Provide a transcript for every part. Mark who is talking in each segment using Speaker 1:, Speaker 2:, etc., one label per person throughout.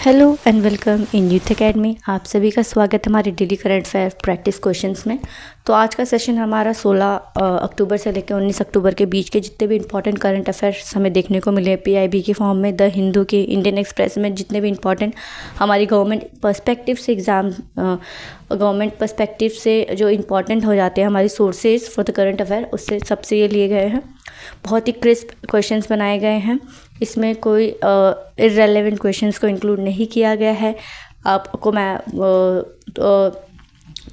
Speaker 1: Hello and welcome in youth academy. आप सभी का स्वागत है हमारे daily current affair practice questions में। तो आज का सेशन हमारा 16 अक्टूबर से लेकर 19 अक्टूबर के बीच के जितने भी इंपॉर्टेंट करंट अफेयर्स हमें देखने को मिले पीआईबी के फॉर्म में, द हिंदू के, इंडियन एक्सप्रेस में, जितने भी इंपॉर्टेंट हमारी गवर्नमेंट पर्सपेक्टिव से गवर्नमेंट पर्सपेक्टिव से जो इंपॉर्टेंट हो जाते हैं हमारी sources for the current affair, उससे सबसे ये लिए गए हैं। बहुत ही क्रिस्प क्वेश्चंस बनाए गए हैं, इसमें कोई इररेलेवेंट क्वेश्चंस को इंक्लूड नहीं किया गया है। आपको मैं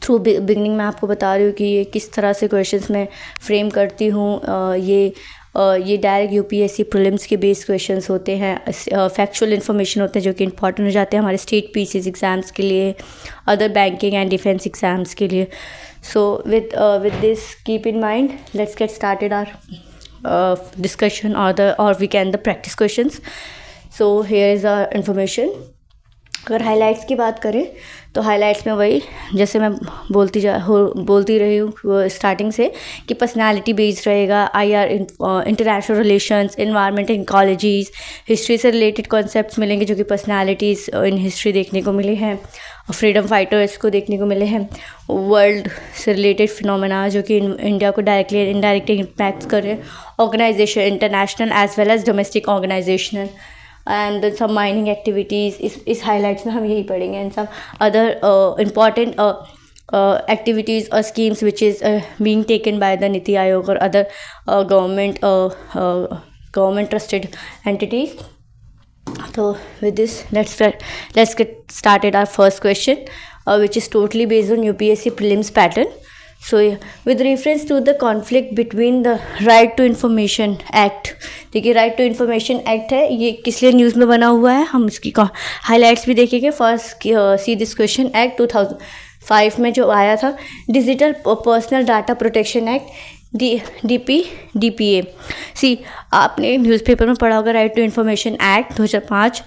Speaker 1: थ्रू बिगनिंग में आपको बता रही हूँ कि ये किस तरह से क्वेश्चंस मैं फ्रेम करती हूँ। ये डायरेक्ट यूपीएससी प्रीलिम्स के बेस्ड क्वेश्चंस होते हैं, फैक्चुअल इन्फॉर्मेशन होते हैं जो कि इंपॉर्टेंट हो जाते हैं हमारे स्टेट पीसीएस एग्ज़ाम्स के लिए, other banking and defence exams के लिए। सो with this keep in mind, let's get started our discussion or we can the practice questions. So here is our information. अगर हाइलाइट्स की बात करें तो हाइलाइट्स में वही जैसे मैं बोलती रही हूँ स्टार्टिंग से कि पर्सनालिटी बेस्ड रहेगा, IR, international relations, environment in colleges, history से रिलेटेड कॉन्सेप्ट्स मिलेंगे जो कि पर्सनालिटीज़ इन हिस्ट्री देखने को मिले हैं, फ्रीडम फाइटर्स को देखने को मिले हैं, वर्ल्ड से रिलेटेड फिनोमेना जो कि इंडिया को डायरेक्टली एंड इनडायरेक्टली इम्पैक्ट कर रहे हैं, organization international as well as domestic organizational, and some mining activities. इस हाईलाइट्स में हम यही पढ़ेंगे, and some other important activities or schemes which is being taken by the Niti Aayog or other government trusted entities. So with this, let's get started our first question, which is totally based on UPSC prelims pattern. So with reference to the conflict between the right to information act, देखिए right to information act है, ये किस लिए news में बना हुआ है, हम इसकी हाईलाइट्स भी देखेंगे। First see this question, act 2005 में जो आया था, digital personal data protection act, DPA। सी आपने न्यूज़पेपर में पढ़ा होगा राइट टू इन्फॉर्मेशन एक्ट 2005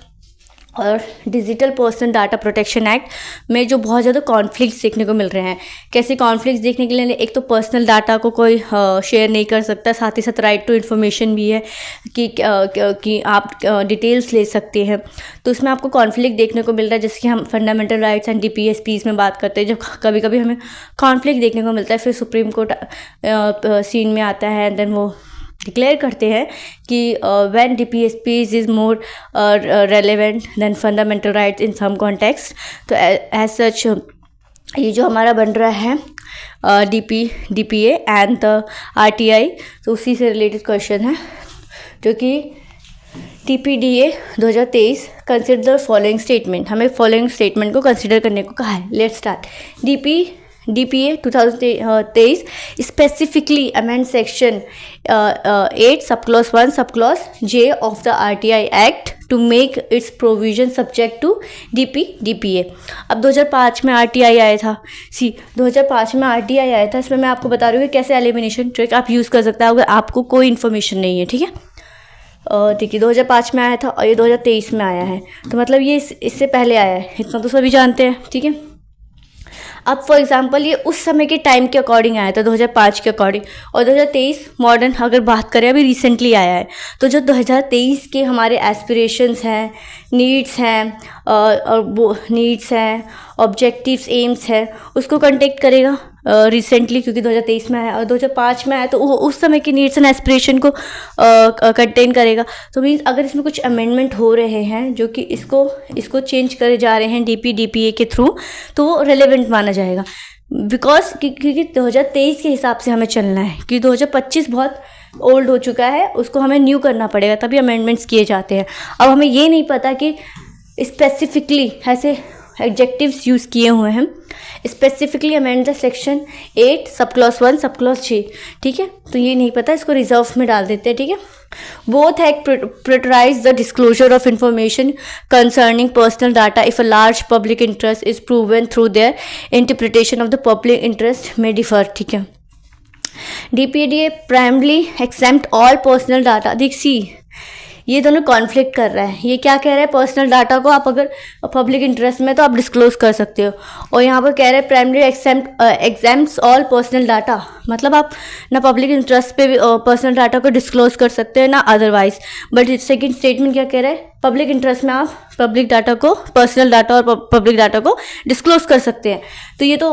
Speaker 1: और digital personal data protection act में जो बहुत ज़्यादा कॉन्फ्लिक्ट्स देखने को मिल रहे हैं। कैसे कॉन्फ्लिक्ट्स देखने के लिए, एक तो पर्सनल डाटा को कोई शेयर नहीं कर सकता, साथ ही साथ राइट टू इन्फॉर्मेशन भी है कि आप डिटेल्स ले सकते हैं। तो इसमें आपको कॉन्फ्लिक्ट देखने को मिल रहा है, जैसे कि हम फंडामेंटल राइट्स एंड DPSPs में बात करते हैं, जब कभी कभी हमें कॉन्फ्लिक्ट देखने को मिलता है, फिर सुप्रीम कोर्ट सीन में आता है, देन वो डिक्लेयर करते हैं कि when DPSPs is more relevant than fundamental rights in some context. तो एज सच ये जो हमारा बन रहा है DPA एंड द RTI, तो उसी से रिलेटेड क्वेश्चन है जो कि TPDA 2023 consider the following statement, हमें फॉलोइंग स्टेटमेंट को कंसिडर करने को कहा है। Let's start. DPA 2023 specifically amend section 8 subclause 1 subclause J of the RTI Act to make its provision subject to DPA। अब 2005 में RTI आया था, 2005 में RTI आया था, इसमें मैं आपको बता रही हूँ कि कैसे एलिमिनेशन ट्रिक आप यूज़ कर सकते हैं अगर आपको कोई इन्फॉर्मेशन नहीं है, ठीक है। देखिए 2005 में आया था और ये 2023 में आया है, तो मतलब ये इससे पहले आया है, इतना तो सभी जानते हैं, ठीक है। अब फॉर एग्जांपल ये उस समय के टाइम के अकॉर्डिंग आया था 2005 के अकॉर्डिंग, और 2023 मॉडर्न अगर बात करें अभी रिसेंटली आया है। तो जो 2023 के हमारे एस्पिरेशंस हैं, नीड्स हैं, ऑब्जेक्टिव्स, एम्स हैं, उसको कंटेक्ट करेगा रिसेंटली, क्योंकि 2023 में आया और 2005 में आया, तो वो उस समय की नीड्स एंड एस्पिरेशन को कंटेन करेगा। तो मीन्स अगर इसमें कुछ अमेंडमेंट हो रहे हैं जो कि इसको चेंज करे जा रहे हैं DPA के थ्रू, तो वो रेलेवेंट माना जाएगा, बिकॉज क्योंकि 2023 के हिसाब से हमें चलना है, क्योंकि 2025 बहुत ओल्ड हो चुका है, उसको हमें न्यू करना पड़ेगा, तभी अमेंडमेंट्स किए जाते हैं। अब हमें ये नहीं पता कि स्पेसिफिकली ऐसे एडजेक्टिव्स यूज़ किए हुए हैं, specifically amend the section 8 subclause 1 subclause 6, ठीक है। तो ये नहीं पता, इसको रिजर्व में डाल देते हैं, ठीक है। Both act prioritize the disclosure of information concerning personal data if a large public interest is proven through their interpretation of the public interest may differ, ठीक है। DPA primarily exempt all personal data, देखिए ये दोनों conflict कर रहा है। ये क्या कह रहा है, पर्सनल डाटा को आप अगर पब्लिक इंटरेस्ट में तो आप डिस्क्लोज कर सकते हो, और यहाँ पर कह रहे हैं primary exams all personal data, मतलब आप ना पब्लिक इंटरेस्ट पे भी पर्सनल डाटा को डिस्क्लोज कर सकते हैं ना अदरवाइज। बट सेकंड स्टेटमेंट क्या कह रहा है, पब्लिक इंटरेस्ट में आप पब्लिक डाटा को, पर्सनल डाटा और पब्लिक डाटा को डिस्क्लोज कर सकते हैं। तो ये तो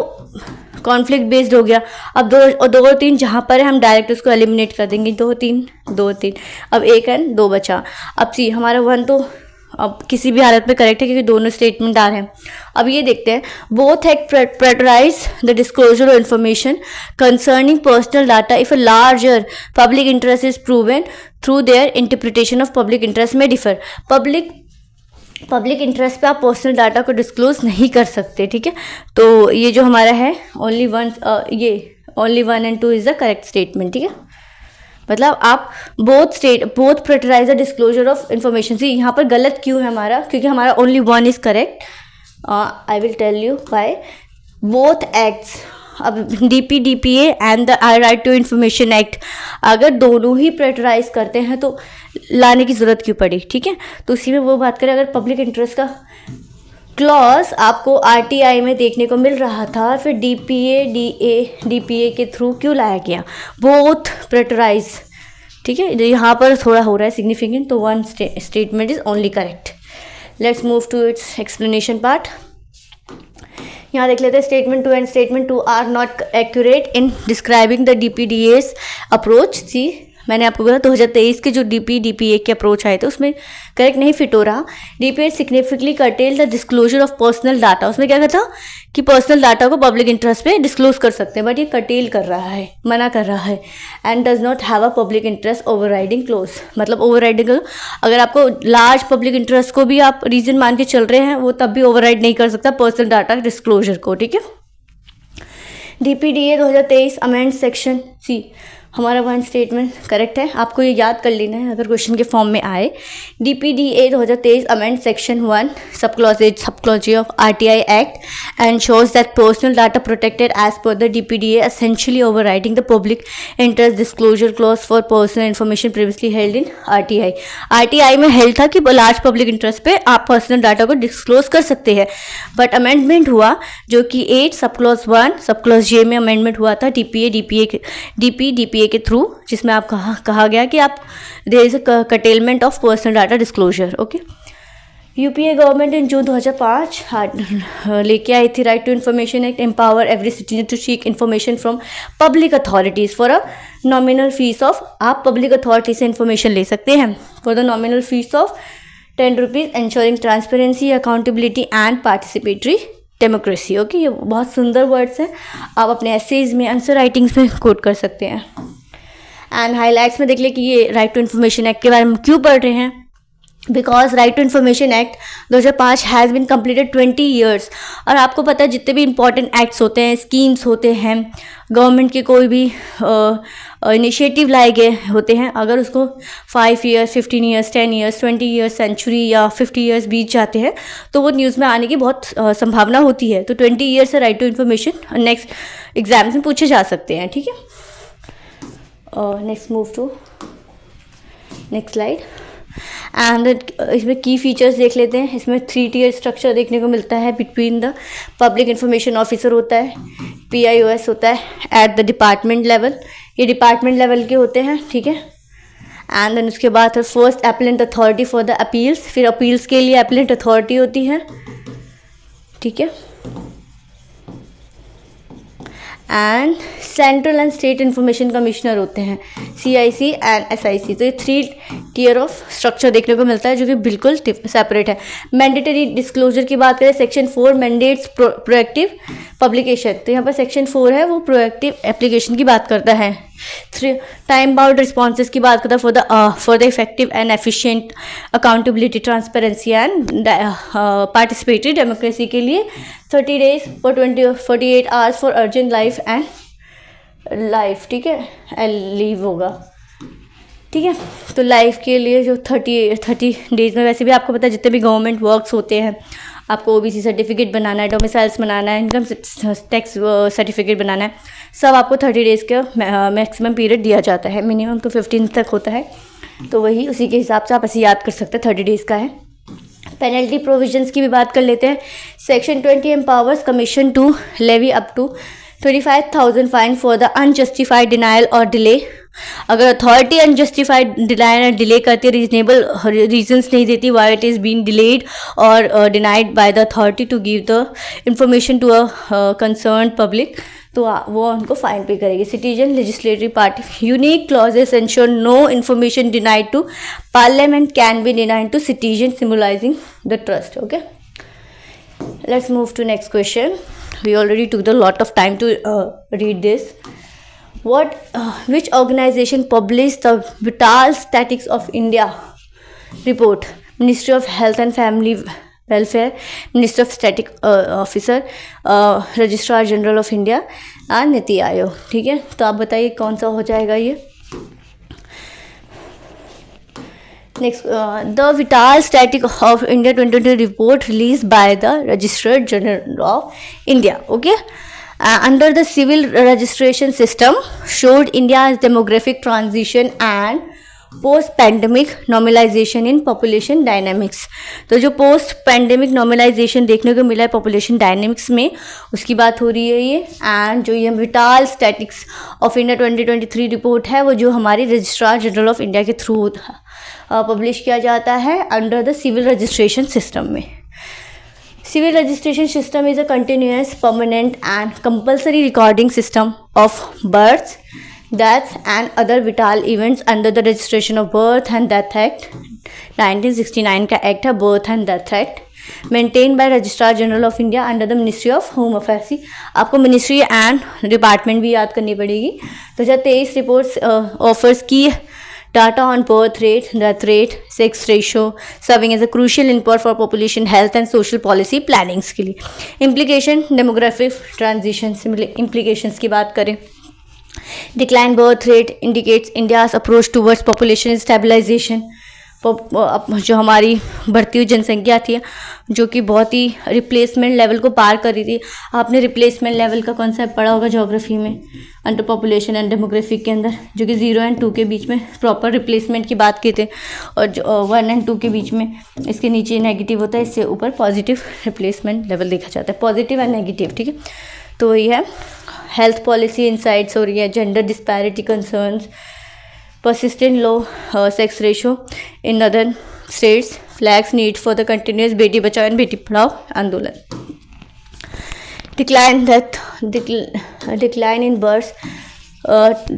Speaker 1: कॉन्फ्लिक्ट बेस्ड हो गया। अब दो और तीन जहाँ पर है हम डायरेक्ट उसको एलिमिनेट कर देंगे, 2 3, अब 1 एंड 2 बचा। अब सी हमारा 1 तो अब किसी भी हालत में करेक्ट है क्योंकि दोनों स्टेटमेंट आ रहे हैं। अब ये देखते हैं, both have prioritize the disclosure of information concerning personal data if a larger public interest is proven through their interpretation of public interest में डिफर। पब्लिक इंटरेस्ट पे आप पर्सनल डाटा को डिस्क्लोज नहीं कर सकते, ठीक है। तो ये जो हमारा है only 1 and 2 is the correct statement, ठीक है। मतलब आप both prioritize the disclosure of information. See यहाँ पर गलत क्यों है हमारा, क्योंकि हमारा only 1 is correct. I will tell you why. Both acts, अब DPDPA and the right to information act, अगर दोनों ही प्रायोरिटाइज करते हैं तो लाने की ज़रूरत क्यों पड़ी, ठीक है। तो उसी में वो बात करें, अगर पब्लिक इंटरेस्ट का क्लॉज आपको RTI में देखने को मिल रहा था, फिर DPA के थ्रू क्यों लाया गया, बोथ प्रायोरिटाइज, ठीक है। यहाँ पर थोड़ा हो रहा है सिग्निफिकेंट, तो 1 statement is only correct. Let's move to its explanation part. यहाँ देख लेते हैं, statement 2 and statement 2 are not accurate in describing the DPDA's approach. See मैंने आपको बोला 2023 के जो DPDPA के अप्रोच आए थे उसमें करेक्ट नहीं फिट हो रहा। DPA significantly cartel the disclosure of personal data. उसमें क्या कहता कि पर्सनल डाटा को पब्लिक इंटरेस्ट पे डिस्क्लोज कर सकते हैं, बट ये कर्टेल कर रहा है, मना कर रहा है। And does not have a public interest overriding close, मतलब ओवरराइडिंग अगर आपको लार्ज पब्लिक इंटरेस्ट को भी आप रीजन मान के चल रहे हैं, वो तब भी ओवरराइड नहीं कर सकता पर्सनल डाटा डिस्क्लोजर को, ठीक है। DPDA 2023 अमेंड सेक्शन सी, हमारा 1 स्टेटमेंट करेक्ट है। आपको ये याद कर लेना है अगर क्वेश्चन के फॉर्म में आए। DPDA 2023 amend section 1 sub clause of RTI act and shows that personal data protected as per the DPDA essentially overriding the public interest disclosure clause for personal information previously held in RTI में held था कि large public interest पे आप personal data को disclose कर सकते हैं, but amendment हुआ जो कि 8 sub clause 1 sub clause J में अमेंडमेंट हुआ था DPDPA के थ्रू, जिसमें आप कहा गया कि आप there is a curtailment of personal data disclosure, okay. UPA government in June 2005 लेके आई थी right to information act, empower every citizen to seek information from public authorities for a nominal fee of, आप public authority से information ले सकते हैं for the nominal fee of 10 rupees, ensuring transparency, accountability and participatory democracy, okay. ये बहुत सुंदर words हैं, आप अपने एसेज में, आंसर राइटिंग्स में कोट कर सकते हैं। एंड हाईलाइट्स में देख ले कि ये राइट टू इन्फॉर्मेशन एक्ट के बारे में क्यों पढ़ रहे हैं, because right to information act 2005 has been completed 20 years. और आपको पता है जितने भी इंपॉर्टेंट एक्ट्स होते हैं, स्कीम्स होते हैं, गवर्नमेंट के कोई भी इनिशिएटिव लाए गए होते हैं, अगर उसको 5 years 15 years 10 years 20 years century या 50 ईयर्स बीत जाते हैं तो वो न्यूज़ में आने की बहुत संभावना होती है। तो 20 ईयर्स से right to information next exams में पूछे जा सकते हैं, ठीक है। Next move to next slide. And इसमें की फीचर्स देख लेते हैं। इसमें 3 टियर स्ट्रक्चर देखने को मिलता है। Between the public information officer होता है, PIOS होता है एट द डिपार्टमेंट लेवल, ये डिपार्टमेंट लेवल के होते हैं, ठीक है। एंड देन उसके बाद first appellant authority for the appeals, फिर अपील्स के लिए एपलेंट अथॉरिटी होती है, ठीक है। And central and state information commissioner होते हैं, CIC एंड SIC। तो ये 3 टियर ऑफ स्ट्रक्चर देखने को मिलता है जो कि बिल्कुल सेपरेट है। मैंडेटरी डिस्क्लोजर की बात करें, सेक्शन 4 मैंडेट्स प्रोएक्टिव पब्लिकेशन, तो यहाँ पर सेक्शन 4 है वो प्रोएक्टिव एप्लीकेशन की बात करता है। 3 टाइम बाउंड रिस्पॉन्सेज की बात करता है for the effective and efficient accountability, transparency and participatory democracy के लिए 30 days for 48 hours for urgent life and life, ठीक है, लीव होगा, ठीक है। तो लाइफ के लिए जो 30 डेज में, वैसे भी आपको पता है जितने भी गवर्नमेंट वर्क्स होते हैं, आपको OBC सर्टिफिकेट बनाना है, डोमिसाइल्स बनाना है, इनकम टैक्स सर्टिफिकेट बनाना है, सब आपको 30 डेज़ का मैक्सिमम पीरियड दिया जाता है। मिनिमम तो 15 तक होता है, तो वही उसी के हिसाब से आप ऐसे याद कर सकते हैं 30 डेज़ का है। पेनल्टी प्रोविजंस की भी बात कर लेते हैं। Section 20 empowers commission to levy up to 25,000 fine for the unjustified denial और डिले अगर अथॉरिटी अनजस्टिफाइड डिले करती है, रीजनेबल रीजंस नहीं देती why it is been delayed और denied by the authority to give the information to a concern public, तो वो उनको फाइन पे करेगी. Citizen legislative party unique clauses ensure no information denied to parliament can be denied to citizen, symbolising the trust. Okay, let's move to next question. We already took the lot of time to read this. Which organization published the Vital Statistics of India report? Ministry of Health and Family Welfare, Minister of Static Officer, Registrar General of India and NITI Aayog. ठीक है, तो आप बताइए कौन सा हो जाएगा ये. Next, the Vital Statistics of India 2020 report released by the Registrar General of India. Okay, under the civil registration system showed India's demographic transition and post pandemic normalization in population dynamics. तो जो post pandemic normalisation देखने को मिला है population dynamics में, उसकी बात हो रही है ये. एंड जो ये vital statistics of India 2023 report है, वो जो हमारी रजिस्ट्रार जनरल ऑफ इंडिया के थ्रू पब्लिश किया जाता है under the civil registration system में. Civil registration system is a continuous, permanent and compulsory recording system of births, deaths and other vital events under the Registration of Birth and Death Act 1969 का act है birth and death act, maintain by registrar general of India under the ministry of home affairs. आपको ministry and department भी याद करनी पड़ेगी. 2023 reports offers की data on birth rate, death rate, sex ratio, serving as a crucial input for population health and social policy plannings के लिए. Implication, demographic transition, implications की बात करें. Decline birth rate indicates India's approach towards population stabilization. जो हमारी बढ़ती हुई जनसंख्या थी, जो कि बहुत ही रिप्लेसमेंट लेवल को पार कर रही थी. आपने रिप्लेसमेंट लेवल का कॉन्सेप्ट पढ़ा होगा ज्योग्राफी में, अंडर पॉपुलेशन एंड डेमोग्राफिक के अंदर, जो कि 0 और 2 के बीच में प्रॉपर रिप्लेसमेंट की बात की थे, और जो 1 और 2 के बीच में इसके नीचे नेगेटिव होता है, इससे ऊपर पॉजिटिव रिप्लेसमेंट लेवल देखा जाता है, पॉजिटिव एंड नेगेटिव. ठीक है, तो वही है. हेल्थ पॉलिसी इंसाइट्स हो रही है, gender disparity concerns, persistent low sex ratio in northern states, flags need for the continuous Beti Bachao and Beti Padhao आंदोलन. Decline in births,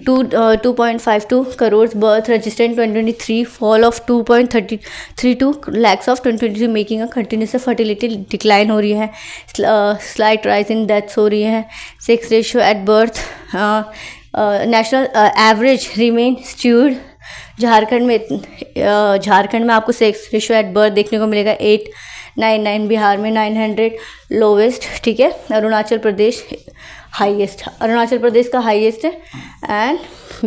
Speaker 1: 2.52 crores birth registered in 2023, fall of 2.32 lakhs of 2023, making a continuous fertility decline हो रही है. Slight rise in deaths हो रही है. Sex ratio at birth, national average remain skewed. Jharkhand में आपको sex ratio at birth देखने को मिलेगा 899, बिहार में 900 लोवेस्ट. ठीक है, अरुणाचल प्रदेश हाईएस्ट, अरुणाचल प्रदेश का हाईएस्ट है एंड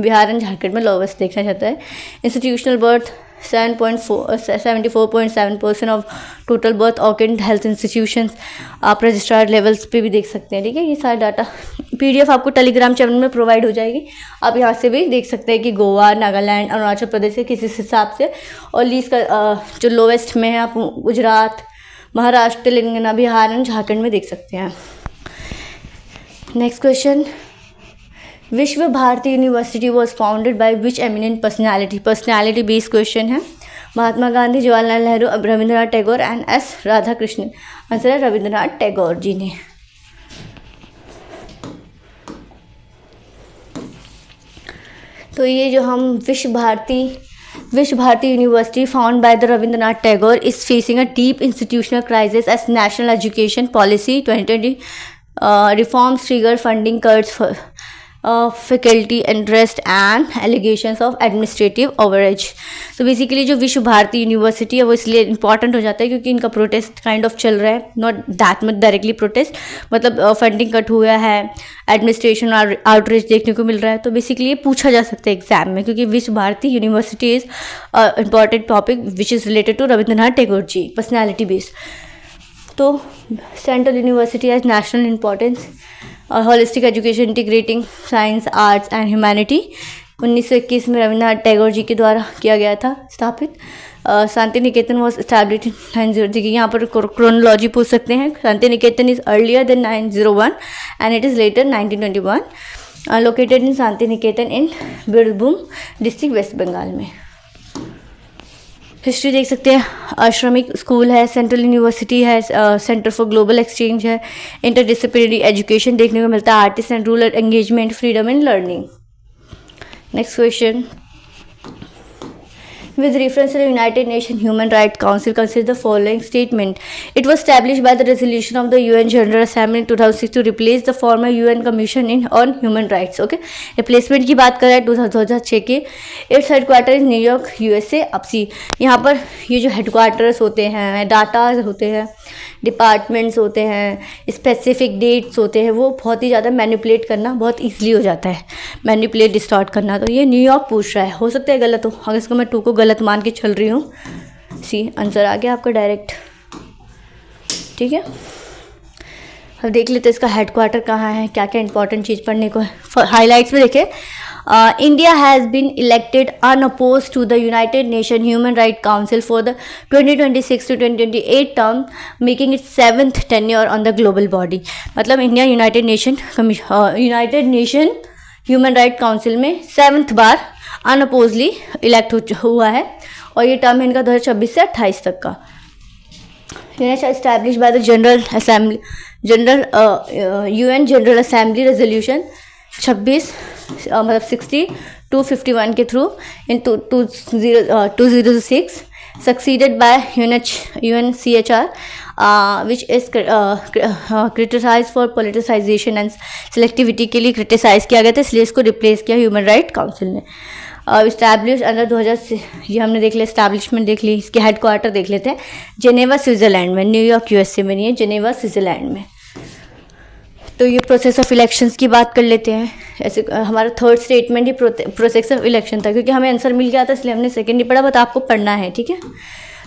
Speaker 1: बिहार एंड झारखंड में लोवेस्ट देखा जाता है. Institutional birth 74.7% of total birth organ health institutions. आप रजिस्ट्रार लेवल्स पे भी देख सकते हैं. ठीक है, ये सारा डाटा PDF आपको टेलीग्राम चैनल में प्रोवाइड हो जाएगी. आप यहाँ से भी देख सकते हैं कि गोवा, नागालैंड, अरुणाचल प्रदेश के किस हिसाब से, और लीस्ट का जो लोवेस्ट में है आप गुजरात, महाराष्ट्र, तेलंगाना, बिहार एंड झारखंड में देख सकते हैं. Next question, Vishwa Bharati university was founded by which eminent personality. Personality based question है. Mahatma Gandhi, Jawaharlal Nehru, Rabindranath Tagore and S Radhakrishnan. Answer है रविंद्रनाथ टैगोर जी ने. तो ये जो हम Visva Bharati university found by the Rabindranath Tagore is facing a deep institutional crisis as national education policy 2020 reforms trigger funding cuts faculty interest and allegations of administrative overage. तो basically जो विश्व भारती यूनिवर्सिटी है वो इसलिए इंपॉर्टेंट हो जाता है क्योंकि इनका प्रोटेस्ट काइंड ऑफ चल रहा है, not that much directly protest, मतलब फंडिंग कट हुआ है, एडमिनिस्ट्रेशन और आउटरीच देखने को मिल रहा है. तो बेसिकली ये पूछा जा सकता है एग्जाम में, क्योंकि Vishwa Bharati university is important topic which is related to Rabindranath Tagore ji, personality based. तो central university has national importance, holistic education integrating science, arts and humanity. 1921 में रविंद्रनाथ टैगोर जी के द्वारा किया गया था स्थापित. Shanti Niketan was established in 900. यहाँ पर क्रोनोलॉजी पूछ सकते हैं. Shanti Niketan is earlier than 901 and it is later 1921. Located in Shanti Niketan in Birbhum district West Bengal में। हिस्ट्री देख सकते हैं, आश्रमिक स्कूल है, सेंट्रल यूनिवर्सिटी है, सेंटर फॉर ग्लोबल एक्सचेंज है, इंटरडिसिप्लिनरी एजुकेशन देखने को मिलता है, artist and rural engagement, freedom in learning. Next question, with reference to the United Nations Human Rights Council, consider the following statement. It was established by the resolution of the UN General Assembly in 2006 to replace the former UN Commission on Human Rights. Okay, replacement की बात कर रहे हैं 2006 के। Its headquarter is New York USA। अब सी यहाँ पर ये जो हेडक्वार्टर्स होते हैं, डाटा होते हैं, डिपार्टमेंट्स होते हैं, स्पेसिफिक डेट्स होते हैं, वो बहुत ही ज़्यादा मैनिपुलेट करना बहुत ईजिली हो जाता है, मैनिपुलेट डिस्टॉर्ट करना। तो ये न्यूयॉर्क पूछ रहा है, हो सकता है गलत हो, अगर इसको मैं 2 को गलत मान के चल रही हूँ। सी आंसर आ गया आपका डायरेक्ट। ठीक है, अब देख लेते हैं इसका हेडक्वार्टर कहाँ है, क्या क्या इंपॉर्टेंट चीज़ पढ़ने को है। हाईलाइट्स में देखें, India has been elected unopposed to the United Nations Human Rights Council for the 2026 to 2028 term, making it 7th tenure on the global body। मतलब India United nation human right council में 7th बार अनअपोजली elect हुआ है, और ये term इनका 2026 से 28 तक का। Establish by the UN general assembly resolution 60/251 के through in 2006, succeeded by UNCHR which is criticize for politicization and selectivity के लिए क्रिटिसाइज किया गया था, इसलिए इसको रिप्लेस किया ह्यूमन राइट काउंसिल ने। इस्टेब्लिश अंडर 2000, ये हमने देख लिया, इस्टेब्लिशमेंट देख ली, इसके हेडक्वार्टर देख लेते हैं, जेनेवा स्विट्ज़रलैंड में, न्यूयॉर्क USA में नहीं है, जेनेवा स्विट्ज़रलैंड में। तो ये प्रोसेस ऑफ इलेक्शंस की बात कर लेते हैं। ऐसे हमारा third statement he process of election था, क्योंकि हमें आंसर मिल गया था इसलिए हमने सेकंड नहीं पढ़ा, बट आपको पढ़ना है। ठीक है,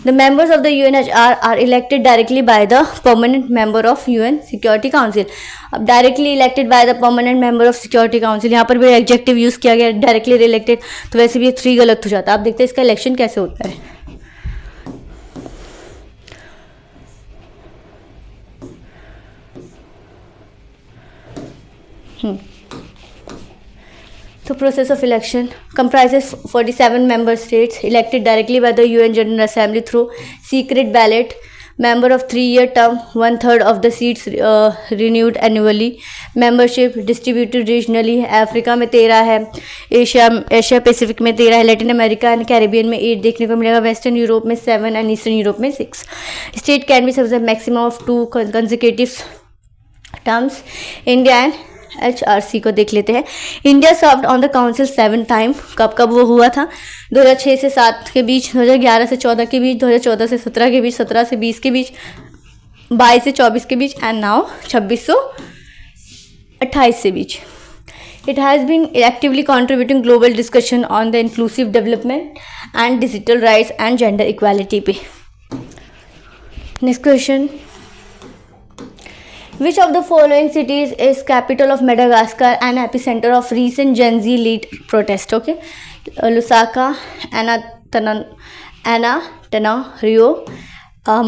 Speaker 1: the members of the UNHR are elected directly by the permanent member of UN Security Council. अब directly elected by the permanent member of Security Council, यहाँ पर भी एडजेक्टिव यूज़ किया गया, डायरेक्टली इलेक्टेड, तो वैसे भी 3 गलत हो जाता है। आप देखते हैं इसका इलेक्शन कैसे होता है। So process of election comprises 47 member states elected directly by the UN General Assembly through secret ballot, member of 3-year term, 1/3 of the seats renewed annually, membership distributed regionally, Africa में 13 है, Asia Pacific में 13 है, Latin America and Caribbean में 8 देखने को मिलेगा, western Europe में 7 and eastern Europe में 6। State can be serve maximum of 2 consecutive terms. India and HRC को देख लेते हैं। India served on the council 7 time. कब वो हुआ था? 2006 से 7 के बीच, 2011 से 14 के बीच, 2014 से 17 के बीच, 17 से 20 के बीच, 22 से 24 के बीच, एंड नाउ 26 से 28 से बीच। It has been actively contributing global discussion on the inclusive development and digital rights and gender equality पे। Next question. Which of the following cities is capital of Madagascar and epicenter of recent Gen Z led protest? Okay, Lusaka, Antananarivo,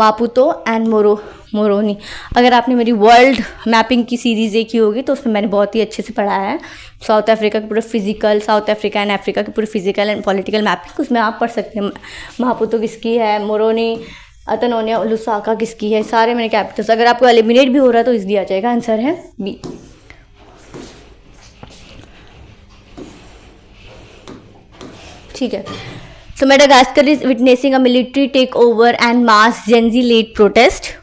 Speaker 1: Maputo and Moroni. अगर आपने मेरी world mapping की series देखी होगी तो उसमें मैंने बहुत ही अच्छे से पढ़ाया है साउथ अफ्रीका के पूरे physical, south Africa and Africa के पूरे फिजिकल एंड पॉलिटिकल मैपिंग, उसमें आप पढ़ सकते हैं। मापुतो किसकी है, मोरोनी, अतनोनिया, लुसाका किसकी है, सारे मैंने कैपिटल्स। अगर आपको एलिमिनेट भी हो रहा है तो इसलिए आ जाएगा, आंसर है बी। ठीक है, so Madagascar is witnessing a military takeover and mass Gen Z led protest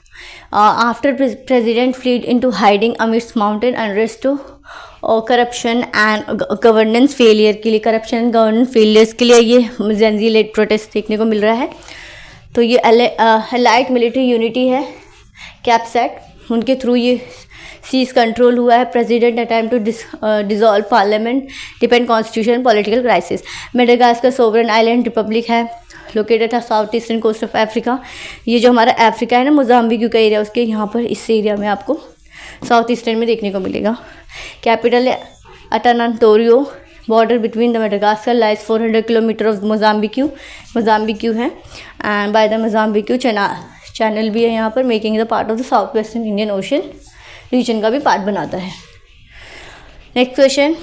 Speaker 1: after president fled into hiding amidst mountain unrest और करप्शन एंड गवर्नेंस फेलियर के लिए, करप्शन एंड गवर्नेंस फेलियर्स के लिए ये Gen Z led protest देखने को मिल रहा है। तो ये एलाइट मिलिट्री यूनिटी है कैपसेट, उनके थ्रू ये सीज कंट्रोल हुआ है। President attempt to dissolve parliament, depend constitution, political crisis. Madagascar sovereign island republic है, लोकेटेड है south eastern coast of Africa. ये जो हमारा अफ्रीका है ना, मोजाम्बिक का एरिया, उसके यहाँ पर इस एरिया में आपको साउथ ईस्टर्न में देखने को मिलेगा। कैपिटल है Antananarivo. Border between the Madagascar lies 400 kilometre of Mozambique है, and by the Mozambique channel भी है यहाँ पर, making the part of the south western Indian ocean region का भी पार्ट बनाता है। Next question,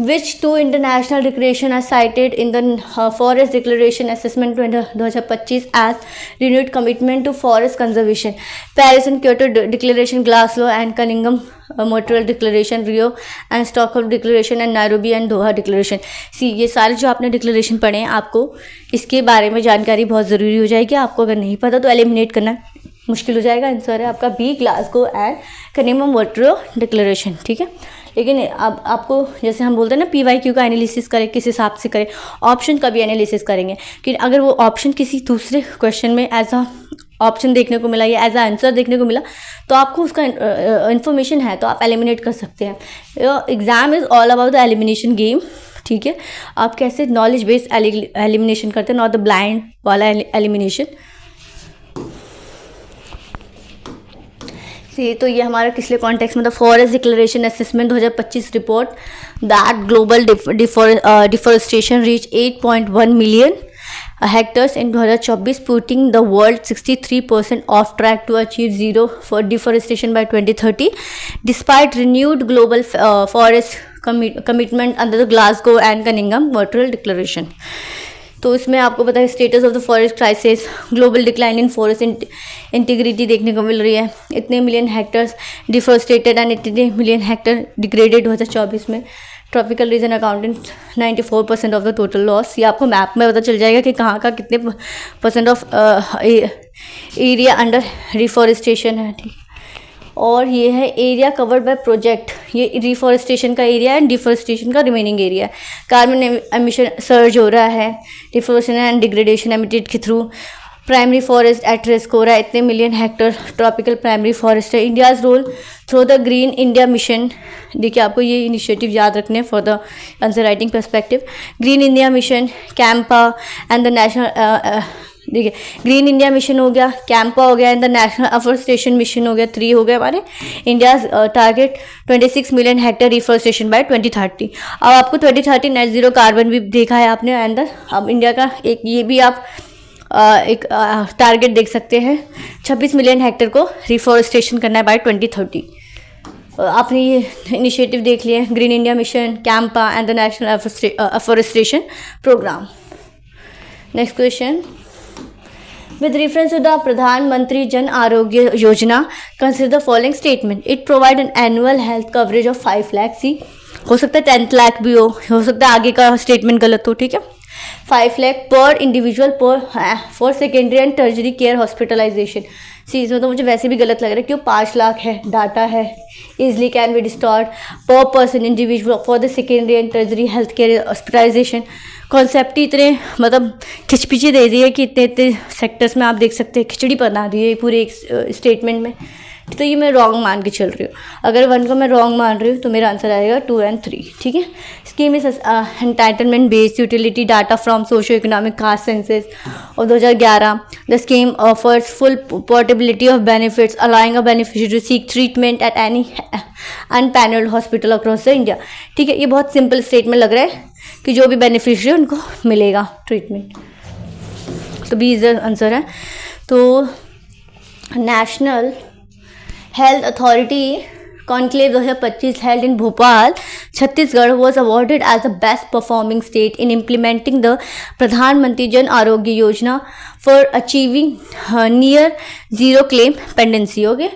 Speaker 1: which two international declaration are cited in the forest declaration assessment 2025 as renewed commitment to forest conservation? Paris and Kyoto declaration, Glasgow and Cunningham Montreal declaration, Rio and Stockholm declaration and Nairobi and Doha declaration. सी ये सारे जो आपने declaration पढ़े हैं, आपको इसके बारे में जानकारी बहुत ज़रूरी हो जाएगी. आपको अगर नहीं पता तो एलिमिनेट करना मुश्किल हो जाएगा. आंसर है आपका B, Glasgow and Kunming Montreal declaration. ठीक है, लेकिन अब आपको जैसे हम बोलते हैं ना PYQ का एनालिसिस करें, किस हिसाब से करें, ऑप्शन का भी एनालिसिस करेंगे कि अगर वो ऑप्शन किसी दूसरे क्वेश्चन में एज अ ऑप्शन देखने को मिला या एज अ आंसर देखने को मिला तो आपको उसका इन्फॉर्मेशन है तो आप एलिमिनेट कर सकते हैं. Exam is all about the elimination game. ठीक है, आप कैसे नॉलेज बेस्ड एलिमिनेशन करते हैं, नॉट द ब्लाइंड वाला एलिमिनेशन. तो ये हमारा किस लिए कॉन्टेक्स्ट में, the forest declaration assessment 2025 report that global deforestation reach 8.1 million hectares in 2024, putting the world 63% off track to achieve zero for deforestation by 2030 despite renewed global forest commitment under the Glasgow and Kunming Montreal declaration. तो इसमें आपको पता है status of the forest crisis, global decline in forest integrity देखने को मिल रही है. इतने मिलियन हेक्टर्स डिफॉरेस्टेटेड एंड इतने मिलियन हेक्टर डिग्रेडेड 2024 में. Tropical region accountant 94% of the total loss. ये आपको मैप में पता चल जाएगा कि कहाँ का कितने % ऑफ एरिया अंडर रिफॉरेस्टेशन है. ठीक, और ये है एरिया कवर्ड बाय प्रोजेक्ट. ये रिफॉरेस्टेशन का एरिया है, डिफॉरेस्टेशन का रिमेनिंग एरिया है. कार्बन एमिशन सर्ज हो रहा है, डिफॉरेस्टेशन एंड डिग्रेडेशन एमिटेड के through. Primary forest at risk हो रहा है, इतने million hectare tropical primary forest है. India's role through the Green India Mission. देखिए आपको ये इनिशिएटिव याद रखने for the answer writing perspective. Green India mission, CAMPA and the national, देखिए ग्रीन इंडिया मिशन हो गया, कैंपा हो गया and the national afforestation mission हो गया. 3 हो गए हमारे. India's target 26 million hectare reforestation by 2030. अब आपको 2030 नेट जीरो कार्बन भी देखा है आपने अंदर. अब इंडिया का एक ये भी आप एक टारगेट देख सकते हैं, 26 मिलियन हेक्टर को रिफॉरेस्टेशन करना है बाय 2030. आपने ये इनिशिएटिव देख लिए, green India mission, CAMPA and the national afforestation programme. Next question, with reference to the Pradhan Mantri Jan Arogya Yojana, consider the following statement. It provide an annual health coverage of 5 lakh. सी हो सकता है 10 लाख भी हो सकता है आगे का statement गलत हो. ठीक है, 5 लाख पर individual for secondary and tertiary care hospitalisation. See इसमें तो मुझे वैसे भी गलत लग रहा है, क्यों 5 लाख है, डाटा है, easily can be distort per person individual for the secondary and tertiary health care hospitalisation. Concept ही इतने मतलब खिचपिची दे दी है कि इतने इतने सेक्टर्स में आप देख सकते हैं, खिचड़ी बना दी है पूरे एक स्टेटमेंट में. तो ये मैं रॉन्ग मान के चल रही हूँ. अगर 1 को मैं रॉन्ग मान रही हूँ तो मेरा आंसर आएगा 2 and 3. ठीक है, scheme is entitlement based utility data from socio economic caste census और 2011. The scheme offers full portability of benefits allowing a beneficiary to seek treatment at any empanelled hospital across the India. ठीक है, ये बहुत simple statement लग रहा है कि जो भी बेनिफिशियरी उनको मिलेगा ट्रीटमेंट. तो बी इज द आंसर है. तो national health authority conclave 2025 held in Bhopal, Chhattisgarh was awarded as the best performing state in implementing the Pradhan Mantri Jan Arogya Yojana for achieving near zero claim pendency. Okay,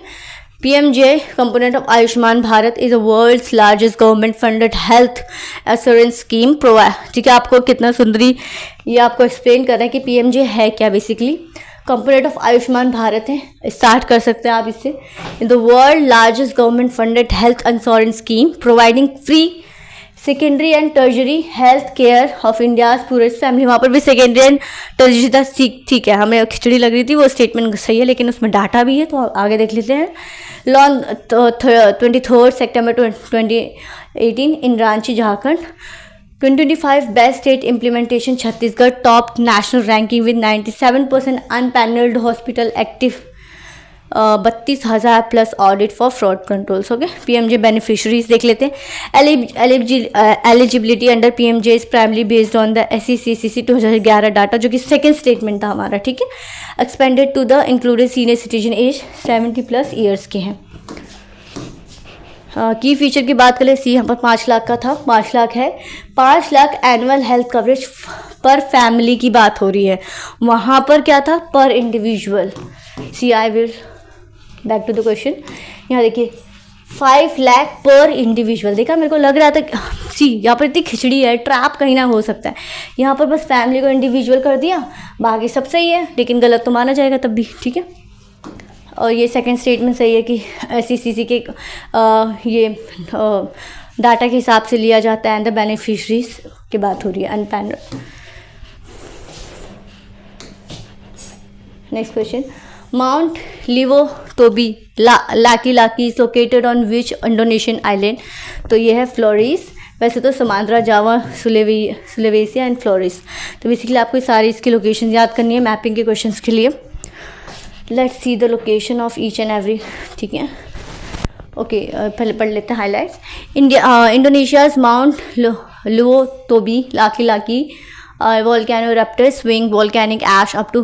Speaker 1: PMJ component of Ayushman Bharat is the world's largest government funded health assurance scheme. ठीक है, आपको कितना सुंदरी ये आपको explain कर रहा है कि PMJ है क्या. Basically component of Ayushman Bharat है. स्टार्ट कर सकते हैं आप इससे. The world largest government funded health insurance scheme providing free secondary and tertiary health care of India's purest family. वहाँ पर भी सेकेंडरी एंड टर्जरी था. ठीक है, हमें खिचड़ी लग रही थी, वो स्टेटमेंट सही है लेकिन उसमें डाटा भी है, तो आगे देख लेते हैं. Launch 23 September 2018 in Ranchi Jharkhand. 2025 Best State Implementation Chhattisgarh topped national ranking with 97% unpaneled hospital active, 32,000 plus audit for fraud controls. Okay, PMJ beneficiaries देख लेते हैं. Eligibility under PMJ is primarily based on the SECCC 2011 data, जो कि second statement था हमारा. ठीक है, expanded to the included senior citizen as 70 plus years के हैं. की फीचर की बात करें, सी यहाँ पर 5 लाख का था, 5 लाख है, 5 लाख एनुअल हेल्थ कवरेज पर फैमिली की बात हो रही है, वहाँ पर क्या था, पर individual. See I will back to the question, यहाँ देखिए 5 लाख पर इंडिविजुअल, देखा मेरे को लग रहा था सी यहाँ पर इतनी खिचड़ी है, ट्रैप कहीं ना हो सकता है, यहाँ पर बस फैमिली को इंडिविजुअल कर दिया, बाकी सब सही है, लेकिन गलत तो माना जाएगा तब भी, ठीक है। और ये सेकंड स्टेटमेंट सही है कि SECC के ये डाटा के हिसाब से लिया जाता है, एंड द बेनिफिशरीज की बात हो रही है, अनपैन। Next question, Mount Lewotobi Laki is located on which Indonesian island. तो ये है फ्लोरिस, वैसे तो समांद्रा, जावा, सुलेवेसिया एंड फ्लोरिस। तो बेसिकली आपको सारी इसकी लोकेशन याद करनी है मैपिंग के क्वेश्चंस के लिए। Let's see the location of each and every, ठीक है। ओके, पहले पढ़ लेते हैं highlights. Indonesia's Mount Lewotobi Laki volcano erupted, swing volcanic ash up to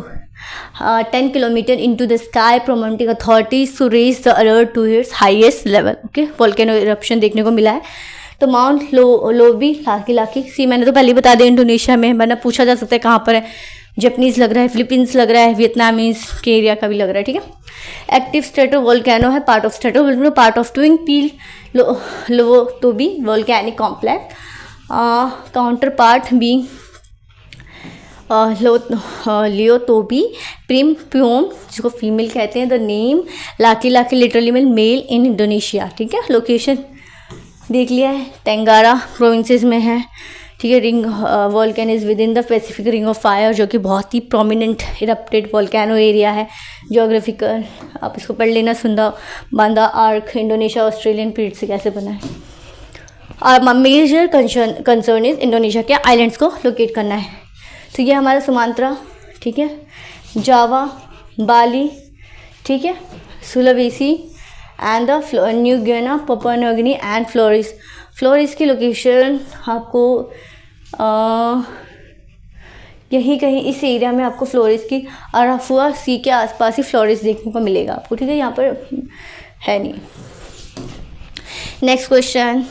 Speaker 1: 10 kilometers into the sky, prompting authorities to raise the alert to its highest level. Okay, volcano eruption देखने को मिला है। तो माउंट लोबी लाकी सी मैंने तो पहले ही बता दिया, इंडोनेशिया में, वरना पूछा जा सकता है कहाँ पर है, जापानीज लग रहा है, फिलीपींस लग रहा है, वियतनामीज के एरिया का भी लग रहा है, ठीक है। एक्टिव स्ट्रेटो वोल्केनो है, part of strato volcano, part of twin peak Lewotobi volcanic complex, counterpart being Lewotobi Perempuan, जिसको फीमेल कहते हैं। The name Laki literally mean male in Indonesia, ठीक है। लोकेशन देख लिया है, तेंगारा प्रोविंसेस में है, ठीक है। Ring volcano is within the Pacific ring of fire, जो कि बहुत ही प्रोमिनेंट इरप्टेड वोल्केनो एरिया है। जियोग्राफिकल आप इसको पढ़ लेना, Sunda Banda arc Indonesia Australian period से कैसे बना है। और मेजर कंसर्न इज इंडोनेशिया के आइलैंड्स को लोकेट करना है। तो ये हमारा सुमात्रा, ठीक है, जावा, बाली, ठीक है, Sulawesi and the New Guinea, Papua New Guinea and फ्लोरिस। फ्लोरिस की लोकेशन आपको यहीं कहीं इस एरिया में आपको फ्लोरिस की अराफुआ सी के आसपास ही फ्लोरिस देखने को मिलेगा आपको, ठीक है, यहाँ पर है नहीं। Next question,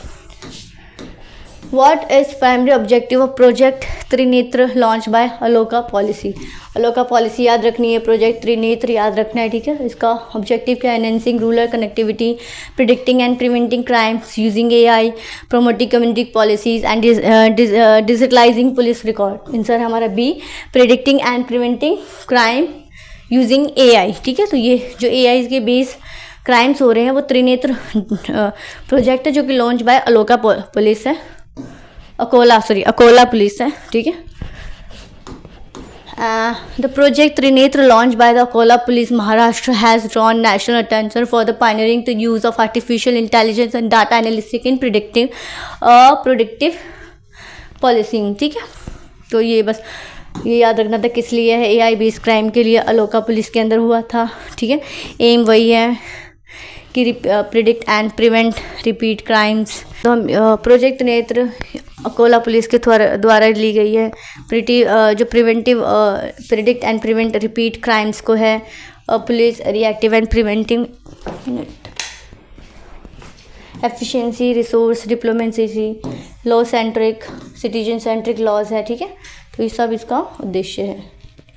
Speaker 1: What is primary objective of project Trinetra launch by अलोका पॉलिसी। अलोका पॉलिसी याद रखनी है, प्रोजेक्ट त्रिनेत्र याद रखना है, ठीक है। इसका ऑब्जेक्टिव क्या है, enhancing rural connectivity, predicting and preventing crimes using AI, promoting community policing and digitalising police record. Answer हमारा B, predicting and preventing crime using AI, ठीक है। तो ये जो AI के बेस क्राइम्स हो रहे हैं वो त्रिनेत्र प्रोजेक्ट है, जो कि लॉन्च बाय अलोका पुलिस है, अकोला पुलिस है, ठीक है। The project Trinetra launch by the Akola police Maharashtra has drawn national attention for the pioneering the use of artificial intelligence and data analytics in predictive policing, ठीक है। तो ये बस ये याद रखना था किस लिए है, AI बेस्ड क्राइम के लिए अलोका पुलिस के अंदर हुआ था, ठीक है। एम वही है कि predict and prevent repeat crimes. तो हम प्रोजेक्ट नेत्र अकोला पुलिस के द्वारा ली गई है, जो preventive predict and prevent repeat crimes को है। Police reactive and preventing efficiency, resource diplomacy, law centric, citizen centric laws है, ठीक है। तो ये सब इसका उद्देश्य है,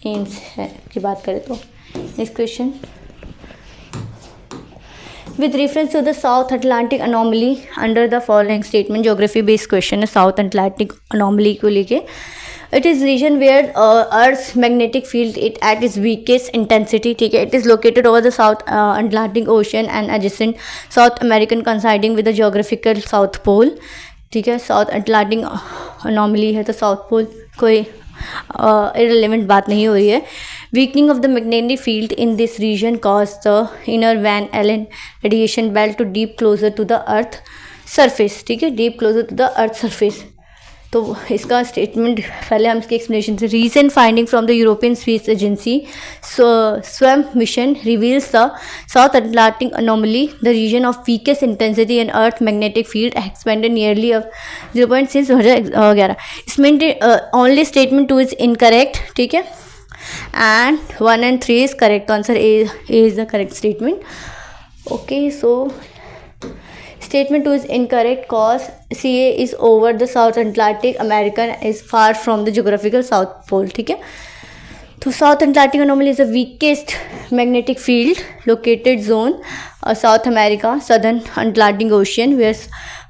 Speaker 1: एम्स है की बात करें तो। Next question, with reference to the South Atlantic anomaly under the following statement, geography based question है South Atlantic anomaly को लेके। It is region where Earth's magnetic field it at its weakest intensity, ठीक है। It is located over the South Atlantic Ocean and adjacent South American coinciding with the geographical South Pole, ठीक है। South Atlantic anomaly है तो South Pole कोई irrelevant बात नहीं हो रही है। Weakening of the magnetic field in this region caused the inner Van Allen radiation belt to deep closer to the Earth surface, ठीक है, deep closer to the Earth surface। तो इसका स्टेटमेंट पहले हम इसकी एक्सप्लेनेशन से, recent finding from the European Space Agency Swarm mission reveals the South Atlantic anomaly, the region of weakest intensity and earth magnetic field expanded nearly 0.6 2011। इसमें only statement 2 is incorrect, ठीक है, and 1 and 3 is correct. Answer A is the correct statement. Okay, so Statement 2 is incorrect cause CA is over the South Atlantic, American is far from the geographical South Pole. ठीक है, तो South Atlantic anomaly is the weakest magnetic field located zone, South America, Southern Atlantic Ocean, where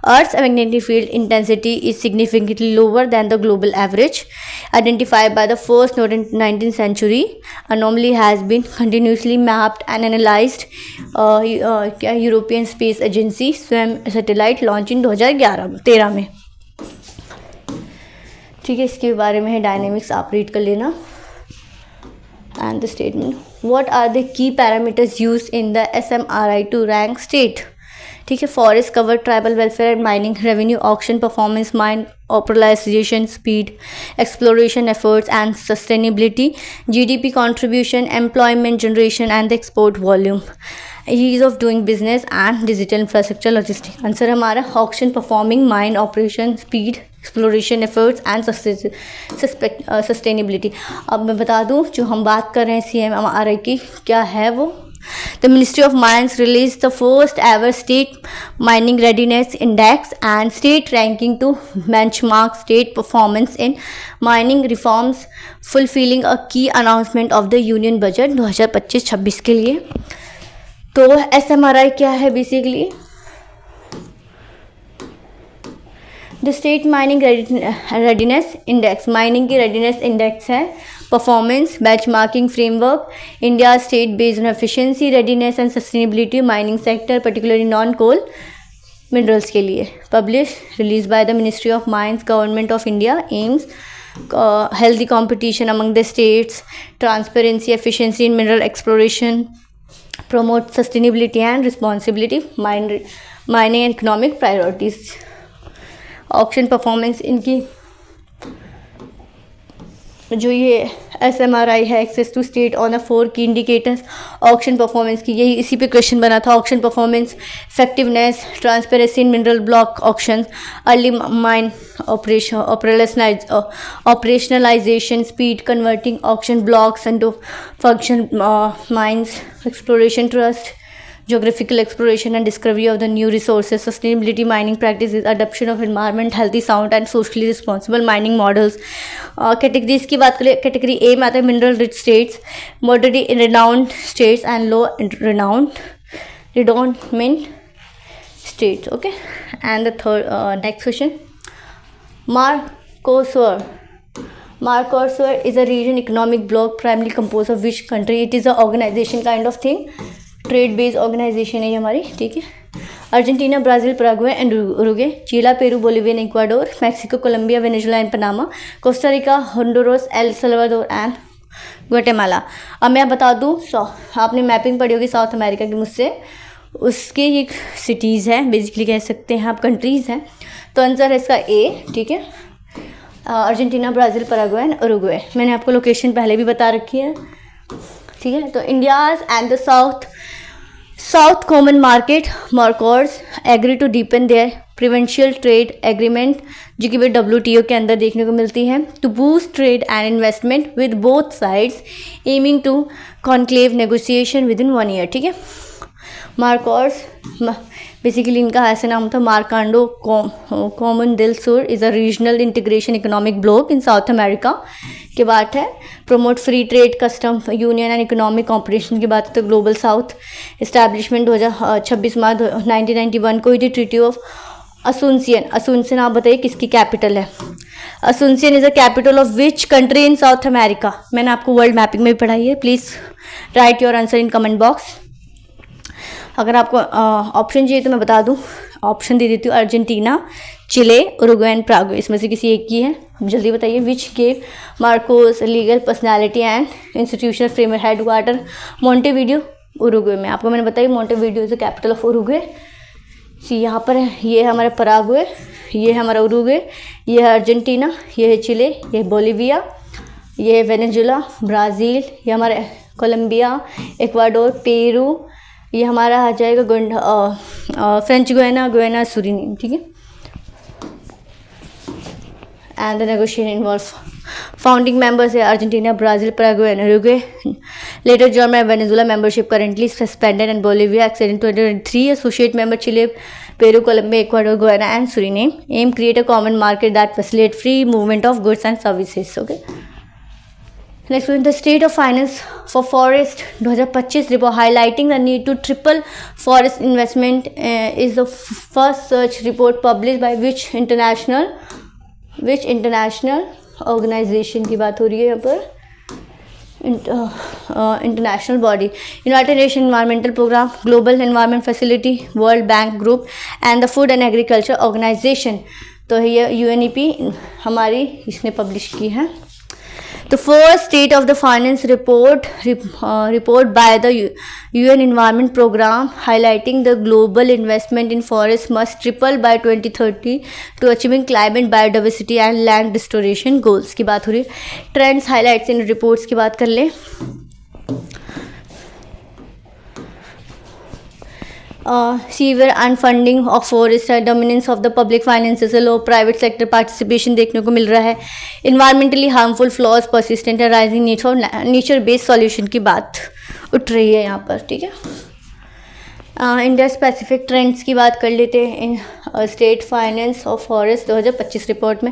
Speaker 1: Earth's magnetic field intensity is significantly lower than the global average. Identified by the first node in 19th century, anomaly has been continuously mapped and analyzed. European Space Agency स्वयं satellite launch in 2013 में. ठीक है, इसके बारे में है dynamics, आप read कर लेना. And the statement, what are the key parameters used in the SMRI to rank state? ठीक है, forest cover, tribal welfare and mining, revenue, auction performance, mine operationalisation, speed, exploration efforts and sustainability, GDP contribution, employment generation and export volume, ease of doing business and digital infrastructure logistic. Answer हमारा auction performing, mine operation, speed, exploration efforts and sustainability. अब मैं बता दूं जो हम बात कर रहे हैं CMRI की क्या है वो. The Ministry of Mines released the first ever state mining readiness index and state ranking to benchmark state performance in mining reforms, fulfilling a key announcement of the union budget 2025-26 के लिए. तो SMRI क्या है basically? The state mining readiness index, mining की readiness index है. Performance benchmarking framework, India state based on efficiency, readiness and sustainability mining sector, particularly non coal minerals के लिए. Publish release by the ministry of mines, government of India. Aims healthy competition among the states, transparency, efficiency in mineral exploration, promote sustainability and responsibility, mining and economic priorities. Auction performance इनकी जो ये SMRI है, access to state on a 4 key indicators auction performance की, यही इसी पे question बना था. Auction performance, effectiveness, transparency in mineral block auction, early mine operationalisation, speed, converting auction blocks into function mines, exploration trust, geographical exploration and discovery of the new resources, sustainability mining practices, adoption of environment, healthy, sound and socially responsible mining models. Categories की बात करें, category A में आता है mineral rich states, moderately renowned states and low endowment states. Okay, and the third next question, Mercosur is a region economic bloc primarily composed of which country? It is a organization kind of thing, trade based organisation है ये हमारी. ठीक है, Argentina, Brazil, Paraguay and Uruguay, Chile, Peru, Bolivia, Ecuador, Mexico, Colombia, Venezuela and Panama, Costa Rica, Honduras, El Salvador and Guatemala. अब मैं बता दूँ, आपने मैपिंग पढ़ी होगी साउथ अमेरिका की मुझसे, उसके ये सिटीज़ हैं, बेसिकली कह सकते हैं आप कंट्रीज़ हैं. तो आंसर है इसका ए. ठीक है, Argentina, Brazil, Paraguay and Uruguay. मैंने आपको लोकेशन पहले भी बता रखी है. ठीक है, तो India's and the South Common Market Mercosur agree to deepen their preferential trade agreement, जो कि वे WTO के अंदर देखने को मिलती है, to boost trade and investment with both sides, aiming to conclave negotiation within 1 year. ठीक है, मार्कोर्स बेसिकली इनका ऐसे नाम था, मार्कांडो कॉमन दिल सुर is a regional integration economic block in South America की बात है. Promote free trade, custom union and economic cooperation की बात है. तो ग्लोबल साउथ इस्टेब्लिशमेंट 26 मार्च 1991 को हुई थी. ट्रीटी ऑफ असूनसियन आप बताइए किसकी कैपिटल है? Asuncion is a capital of which country in South America? मैंने आपको वर्ल्ड मैपिंग में भी पढ़ाई है. Please write your answer in comment box. अगर आपको ऑप्शन चाहिए तो मैं बता दूं, ऑप्शन दे देती हूँ. Argentina, Chile, Uruguay and Paraguay, इसमें से किसी एक की है. जल्दी बताइए. Which gave Marcos legal personality and institutional framework headquarter Montevideo, Uruguay में. आपको मैंने बताया Montevideo is the capital of Uruguay. यहाँ पर है, ये है हमारा पैराग्वे, ये है हमारा उरुग्वे, ये है अर्जेंटीना, ये है चिले, ये है बोलिविया, ये है वेनेजुला, ब्राज़ील, ये हमारा कोलंबिया, इक्वाडोर, पेरू, ये हमारा आ जाएगा फ्रेंच गुयाना, सूरीनेम. ठीक है, and the negotiation involve founding members है Argentina, Brazil, Paraguay and Uruguay. Later Germany, Venezuela. Membership currently suspended and Bolivia accepted 2023. Associate member Chile, Peru, Colombia, Ecuador, Guyana and Suriname. Aim create a common market that facilitate free movement of goods and services. Okay. Next one, the state of finance for forest 2025 report highlighting the need to triple forest investment is the first such report published by which international organization की बात हो रही है यहाँ पर. International body, United Nations Environmental Program, Global Environment Facility, World Bank Group and the Food and Agriculture Organization. तो ये UNEP हमारी इसने पब्लिश की है. The first state of the finance report by the UN Environment Program highlighting the global investment in forests must triple by 2030 to achieving climate, biodiversity and land restoration goals की बात हो रही है. Trends highlights in reports की बात कर ले. Severe unfunding of forest, dominance of the public finances, low private sector participation देखने को मिल रहा है. Environmentally harmful flaws persistent and rising need for nature based solution की बात उठ रही है यहाँ पर. ठीक है. इंडिया स्पेसिफिक ट्रेंड्स की बात कर लेते हैं. State finance of forest 2025 report में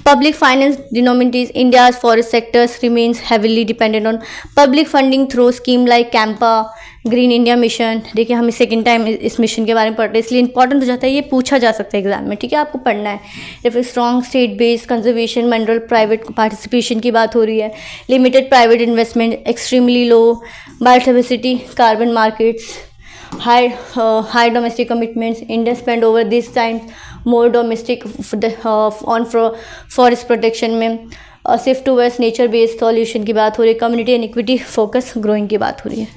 Speaker 1: public finance denominates India's forest sectors remains heavily dependent on public funding through scheme like CAMPA, Green India Mission. देखिए हम सेकेंड टाइम इस मिशन के बारे में पढ़ रहे हैं, इसलिए इंपॉर्टेंट हो जाता है, ये पूछा जा सकता है एग्जाम में. ठीक है, आपको पढ़ना है. फिर strong state based conservation, mineral private participation की बात हो रही है. Limited private investment, extremely low biodiversity, carbon markets, high domestic commitments. India spend over this time more domestic on forest protection में. shift towards nature based solution की बात हो रही है. community and equity focus growing की बात हो रही है.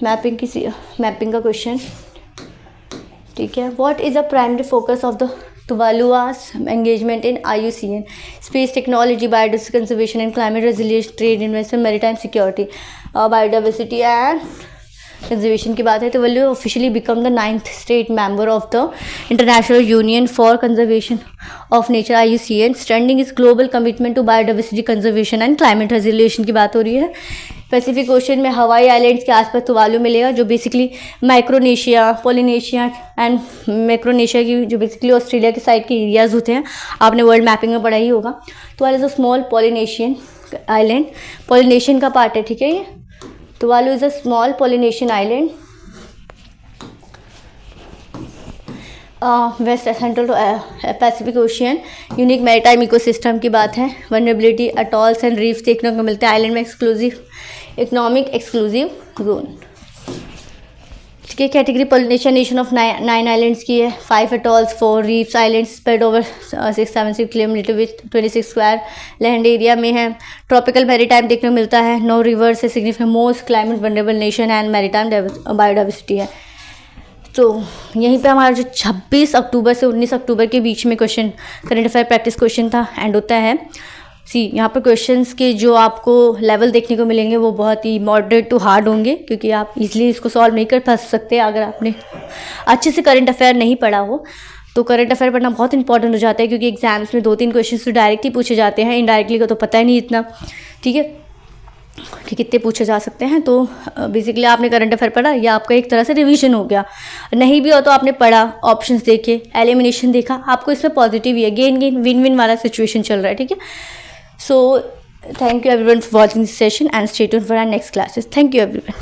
Speaker 1: मैपिंग का क्वेश्चन. ठीक है. what is the primary focus of the Tuvalu's engagement in IUCN? Space technology, biodiversity conservation and climate resilience, trade, investment, maritime security, biodiversity and conservation की बात है. तो Tuvalu officially become the 9th state member of the International Union for Conservation of Nature IUCN. Standing is global commitment to biodiversity conservation and climate resilience की बात हो रही है. Pacific ocean में हवाई आइलैंड्स के आसपास तुवालू मिलेगा, जो बेसिकली माइक्रोनेशिया, पोलिनेशिया एंड मैक्रोनेशिया की, जो बेसिकली ऑस्ट्रेलिया के साइड के एरियाज होते हैं. आपने वर्ल्ड मैपिंग में पढ़ा ही होगा. Tuvalu is a small Polynesian island, Polynesian का पार्ट है. ठीक है. ये Tuvalu is a small Polynesian island, west central to Pacific Ocean. Unique maritime ecosystem की बात है. वनरेबिलिटी, अटॉल्स एंड रीफ्स देखने को मिलते हैं. आइलैंड में एक्सक्लूसिव इकोनॉमिक एक्सक्लूसिव जोन. ठीक है. Category Polynesian nation of 9 islands की है. 5 atolls, 4 reefs, islands spread over 676 kilometre with 26 square land area में है. ट्रॉपिकल मैरीटाइम देखने को मिलता है. नो रिवर्स है. Significant most climate vulnerable nation and maritime biodiversity है. तो यहीं पे हमारा जो 26 अक्टूबर से 19 अक्टूबर के बीच में question current affair practice question था एंड होता है. यहाँ पर क्वेश्चंस के जो आपको लेवल देखने को मिलेंगे वो बहुत ही मॉडरेट टू हार्ड होंगे, क्योंकि आप इजीली इसको सॉल्व नहीं कर सकते अगर आपने अच्छे से करंट अफेयर नहीं पढ़ा हो. तो करंट अफेयर पढ़ना बहुत इंपॉर्टेंट हो जाता है, क्योंकि एग्जाम्स में 2-3 क्वेश्चन तो डायरेक्ट ही पूछे जाते हैं, इनडायरेक्टली का तो पता ही नहीं इतना. ठीक है, कि कितने पूछे जा सकते हैं. तो बेसिकली आपने करंट अफेयर पढ़ा, या आपका एक तरह से रिवीजन हो गया. नहीं भी हो तो आपने पढ़ा, ऑप्शंस देखे, एलिमिनेशन देखा, आपको इसमें पॉजिटिव ही है. गेन विन विन वाला सिचुएशन चल रहा है. ठीक है. So thank you everyone for watching this session and stay tuned for our next classes. Thank you everyone.